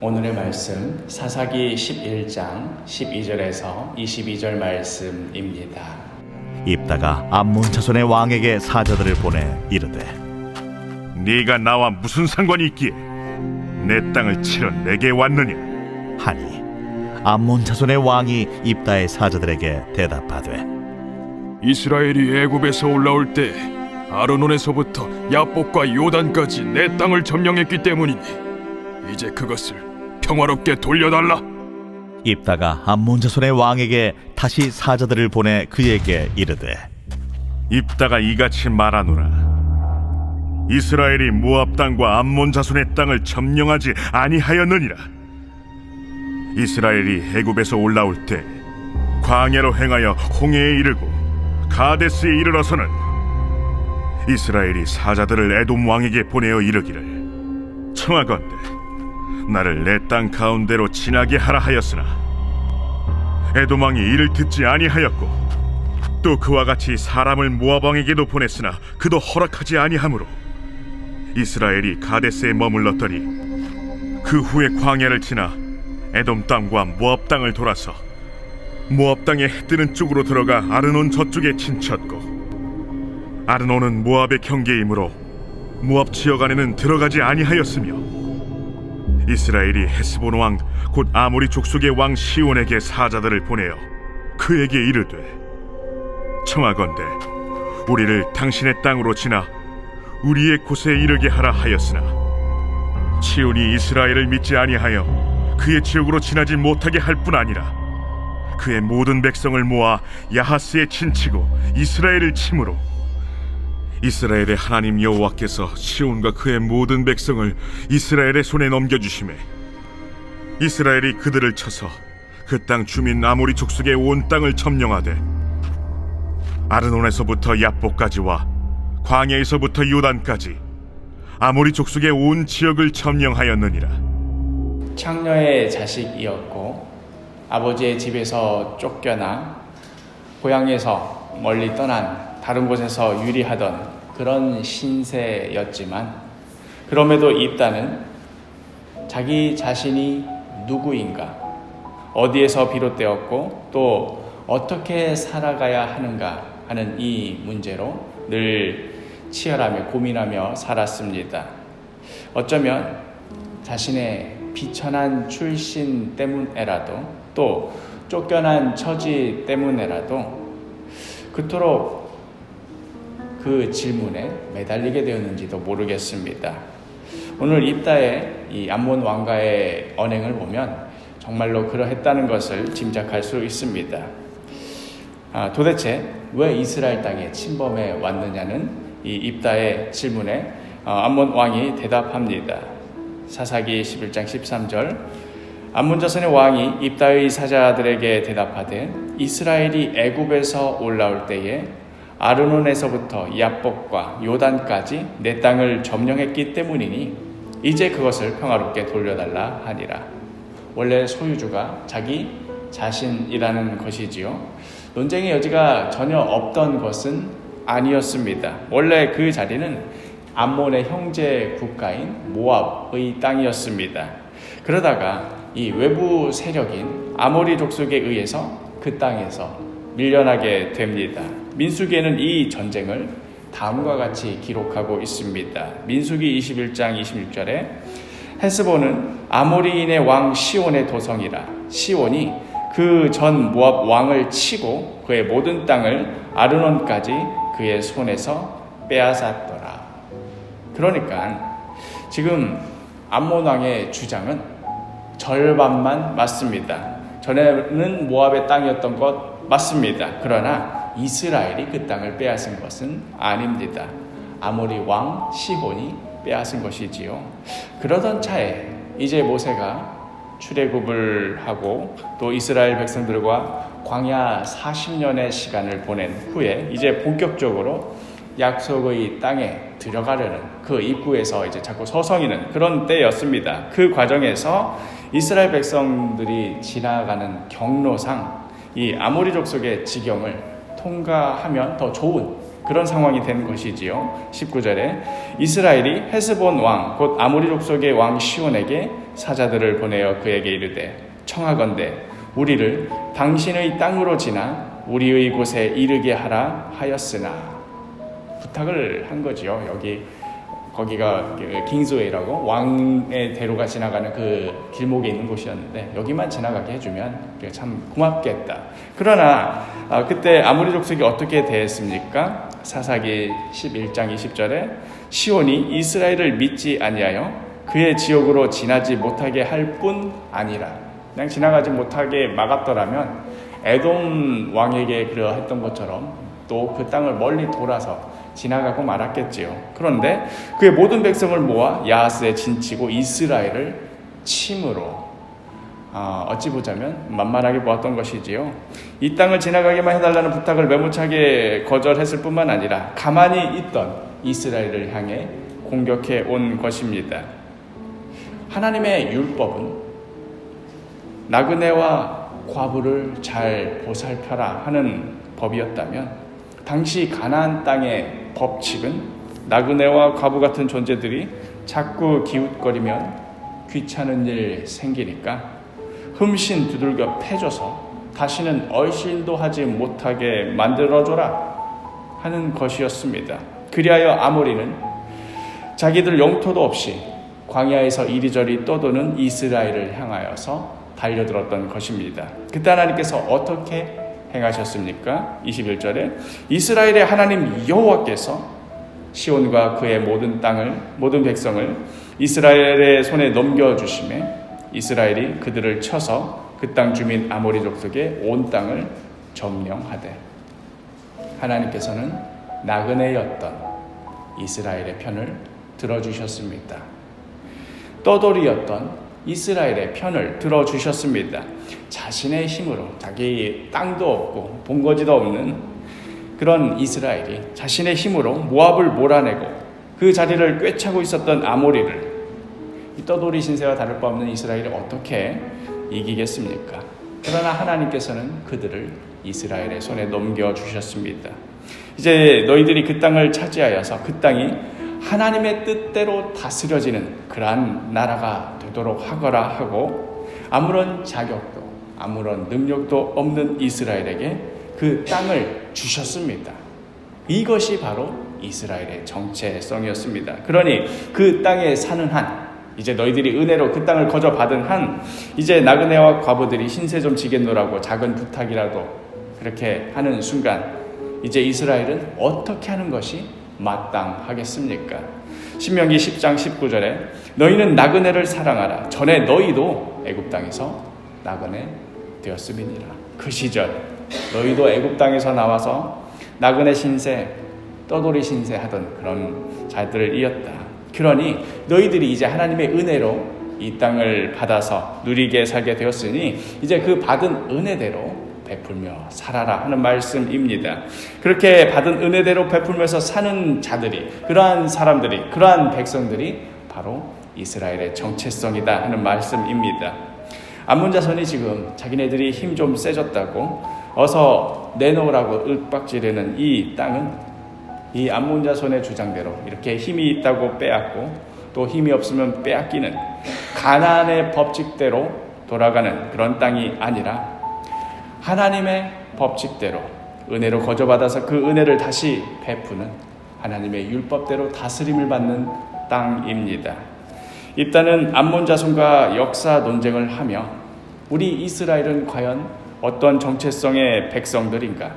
오늘의 말씀 사사기 11장 12절에서 22절 말씀입니다. 입다가 암몬 자손의 왕에게 사자들을 보내 이르되 네가 나와 무슨 상관이 있기에 내 땅을 치러 내게 왔느냐 하니 암몬 자손의 왕이 입다의 사자들에게 대답하되 이스라엘이 애굽에서 올라올 때 아르논에서부터 야복과 요단까지 내 땅을 점령했기 때문이니 이제 그것을 평화롭게 돌려달라. 입다가 암몬 자손의 왕에게 다시 사자들을 보내 그에게 이르되 입다가 이같이 말하노라. 이스라엘이 모압 땅과 암몬 자손의 땅을 점령하지 아니하였느니라. 이스라엘이 애굽에서 올라올 때 광야로 행하여 홍해에 이르고 가데스에 이르러서는 이스라엘이 사자들을 에돔 왕에게 보내어 이르기를 청하건대 나를 내 땅 가운데로 지나게 하라 하였으나 에돔 왕이 이를 듣지 아니하였고 또 그와 같이 사람을 모압 왕에게도 보냈으나 그도 허락하지 아니하므로 이스라엘이 가데스에 머물렀더니 그 후에 광야를 지나 에돔 땅과 모압 땅을 돌아서 모압 땅의 해 뜨는 쪽으로 들어가 아르논 저쪽에 진쳤고 아르논은 모압의 경계이므로 모압 지역 안에는 들어가지 아니하였으며 이스라엘이 헤스본 왕 곧 아모리 족속의 왕 시온에게 사자들을 보내어 그에게 이르되 청하건대 우리를 당신의 땅으로 지나 우리의 곳에 이르게 하라 하였으나 시온이 이스라엘을 믿지 아니하여 그의 지역으로 지나지 못하게 할 뿐 아니라 그의 모든 백성을 모아 야하스에 친치고 이스라엘을 침으로 이스라엘의 하나님 여호와께서 시온과 그의 모든 백성을 이스라엘의 손에 넘겨주시매 이스라엘이 그들을 쳐서 그 땅 주민 아모리 족속의 온 땅을 점령하되 아르논에서부터 야복까지와 광야에서부터 요단까지 아모리 족속의 온 지역을 점령하였느니라. 창녀의 자식이었고 아버지의 집에서 쫓겨나 고향에서 멀리 떠난 다른 곳에서 유리하던 그런 신세였지만 그럼에도 입다는 자기 자신이 누구인가, 어디에서 비롯되었고 또 어떻게 살아가야 하는가 하는 이 문제로 늘 치열하며 고민하며 살았습니다. 어쩌면 자신의 비천한 출신 때문에라도 또 쫓겨난 처지 때문에라도 그토록 그 질문에 매달리게 되었는지도 모르겠습니다. 오늘 입다의 이 암몬 왕과의 언행을 보면 정말로 그러했다는 것을 짐작할 수 있습니다. 도대체 왜 이스라엘 땅에 침범해 왔느냐는 이 입다의 질문에 암몬 왕이 대답합니다. 사사기 11장 13절 암몬 자손의 왕이 입다의 사자들에게 대답하되 이스라엘이 애굽에서 올라올 때에 아르논에서부터 야복과 요단까지 내 땅을 점령했기 때문이니 이제 그것을 평화롭게 돌려달라 하니라. 원래 소유주가 자기 자신이라는 것이지요. 논쟁의 여지가 전혀 없던 것은 아니었습니다. 원래 그 자리는 암몬의 형제 국가인 모압의 땅이었습니다. 그러다가 이 외부 세력인 아모리 족속에 의해서 그 땅에서 밀려나게 됩니다. 민수기에는 이 전쟁을 다음과 같이 기록하고 있습니다. 민수기 21장 26절에 헤스본은 아모리인의 왕 시온의 도성이라 시온이 그 전 모압 왕을 치고 그의 모든 땅을 아르논까지 그의 손에서 빼앗았더라. 그러니까 지금 암몬 왕의 주장은 절반만 맞습니다. 전에는 모압의 땅이었던 것 맞습니다. 그러나 이스라엘이 그 땅을 빼앗은 것은 아닙니다. 아모리 왕 시본이 빼앗은 것이지요. 그러던 차에 이제 모세가 출애굽을 하고 또 이스라엘 백성들과 광야 40년의 시간을 보낸 후에 이제 본격적으로 약속의 땅에 들어가려는 그 입구에서 이제 자꾸 서성이는 그런 때였습니다. 그 과정에서 이스라엘 백성들이 지나가는 경로상 이 아모리 족속의 지경을 통과하면 더 좋은 그런 상황이 된 것이지요. 19절에 이스라엘이 헤스본 왕 곧 아모리 족속의 왕 시온에게 사자들을 보내어 그에게 이르되 청하건대 우리를 당신의 땅으로 지나 우리의 곳에 이르게 하라 하였으나, 부탁을 한 거지요. 거기가 킹스웨이라고 왕의 대로가 지나가는 그 길목에 있는 곳이었는데 여기만 지나가게 해주면 참 고맙겠다. 그러나 그때 아모리 족속이 어떻게 대했습니까? 사사기 11장 20절에 시온이 이스라엘을 믿지 아니하여 그의 지역으로 지나지 못하게 할 뿐 아니라, 그냥 지나가지 못하게 막았더라면 에돔 왕에게 그러했던 것처럼 또 그 땅을 멀리 돌아서 지나가고 말았겠지요. 그런데 그의 모든 백성을 모아 야하스에 진치고 이스라엘을 침으로, 어찌 보자면 만만하게 보았던 것이지요. 이 땅을 지나가게만 해달라는 부탁을 매무차게 거절했을 뿐만 아니라 가만히 있던 이스라엘을 향해 공격해 온 것입니다. 하나님의 율법은 나그네와 과부를 잘 보살펴라 하는 법이었다면, 당시 가나안 땅의 법칙은 나그네와 과부 같은 존재들이 자꾸 기웃거리면 귀찮은 일 생기니까 흠신 두들겨 패줘서 다시는 얼씬도 하지 못하게 만들어줘라 하는 것이었습니다. 그리하여 아모리는 자기들 영토도 없이 광야에서 이리저리 떠도는 이스라엘을 향하여서 달려들었던 것입니다. 그때 하나님께서 어떻게 행하셨습니까? 21절에 이스라엘의 하나님 여호와께서 시온과 그의 모든 백성을 이스라엘의 손에 넘겨주심에 이스라엘이 그들을 쳐서 그 땅 주민 아모리 족속의 온 땅을 점령하되, 하나님께서는 나그네였던 이스라엘의 편을 들어주셨습니다. 떠돌이였던 이스라엘의 편을 들어주셨습니다. 자신의 힘으로, 자기 땅도 없고 본거지도 없는 그런 이스라엘이 자신의 힘으로 모압을 몰아내고 그 자리를 꿰차고 있었던 아모리를 이 떠돌이 신세와 다를 바 없는 이스라엘이 어떻게 이기겠습니까? 그러나 하나님께서는 그들을 이스라엘의 손에 넘겨주셨습니다. 이제 너희들이 그 땅을 차지하여서 그 땅이 하나님의 뜻대로 다스려지는 그러한 나라가 되도록 하거라 하고, 아무런 자격도 아무런 능력도 없는 이스라엘에게 그 땅을 주셨습니다. 이것이 바로 이스라엘의 정체성이었습니다. 그러니 그 땅에 사는 한, 이제 너희들이 은혜로 그 땅을 거저 받은 한, 이제 나그네와 과부들이 신세 좀 지겠노라고 작은 부탁이라도 그렇게 하는 순간 이제 이스라엘은 어떻게 하는 것이 마땅하겠습니까? 신명기 10장 19절에 너희는 나그네를 사랑하라. 전에 너희도 애굽 땅에서 나그네 되었음이니라. 그 시절 너희도 애굽 땅에서 나와서 나그네 신세, 떠돌이 신세 하던 그런 자들이었다. 그러니 너희들이 이제 하나님의 은혜로 이 땅을 받아서 누리게 살게 되었으니 이제 그 받은 은혜대로 베풀며 살아라 하는 말씀입니다. 그렇게 받은 은혜대로 베풀면서 사는 자들이, 그러한 사람들이, 그러한 백성들이 바로 이스라엘의 정체성이다 하는 말씀입니다. 암몬 자손이 지금 자기네들이 힘 좀 세졌다고 어서 내놓으라고 윽박지르는 이 땅은 이 암몬 자손의 주장대로 이렇게 힘이 있다고 빼앗고 또 힘이 없으면 빼앗기는 가나안의 법칙대로 돌아가는 그런 땅이 아니라 하나님의 법칙대로 은혜로 거저받아서 그 은혜를 다시 베푸는 하나님의 율법대로 다스림을 받는 땅입니다. 이 땅은 암몬 자손과 역사 논쟁을 하며 우리 이스라엘은 과연 어떠한 정체성의 백성들인가,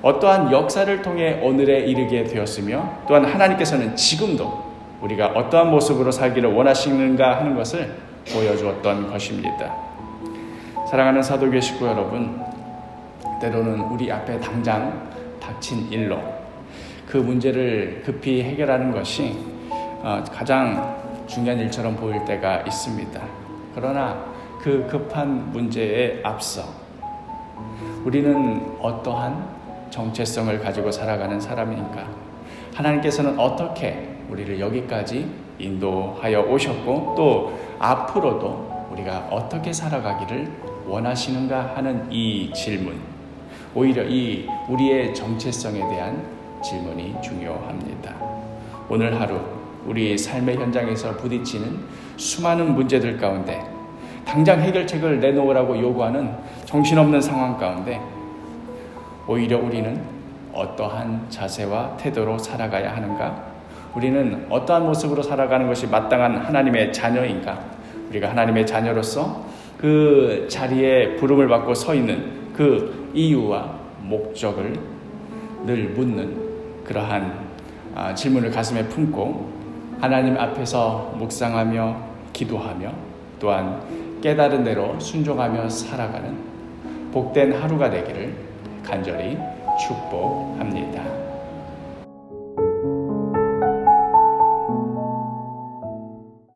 어떠한 역사를 통해 오늘에 이르게 되었으며 또한 하나님께서는 지금도 우리가 어떠한 모습으로 살기를 원하시는가 하는 것을 보여주었던 것입니다. 사랑하는 사도교회 식구 여러분, 때로는 우리 앞에 당장 닥친 일로 그 문제를 급히 해결하는 것이 가장 중요한 일처럼 보일 때가 있습니다. 그러나 그 급한 문제에 앞서 우리는 어떠한 정체성을 가지고 살아가는 사람인가? 하나님께서는 어떻게 우리를 여기까지 인도하여 오셨고 또 앞으로도 우리가 어떻게 살아가기를 원하시는가 하는 이 질문, 오히려 이 우리의 정체성에 대한 질문이 중요합니다. 오늘 하루 우리 삶의 현장에서 부딪히는 수많은 문제들 가운데 당장 해결책을 내놓으라고 요구하는 정신없는 상황 가운데 오히려 우리는 어떠한 자세와 태도로 살아가야 하는가? 우리는 어떠한 모습으로 살아가는 것이 마땅한 하나님의 자녀인가? 우리가 하나님의 자녀로서 그 자리에 부름을 받고 서 있는 그 이유와 목적을 늘 묻는 그러한 질문을 가슴에 품고 하나님 앞에서 묵상하며 기도하며 또한 깨달은 대로 순종하며 살아가는 복된 하루가 되기를 간절히 축복합니다.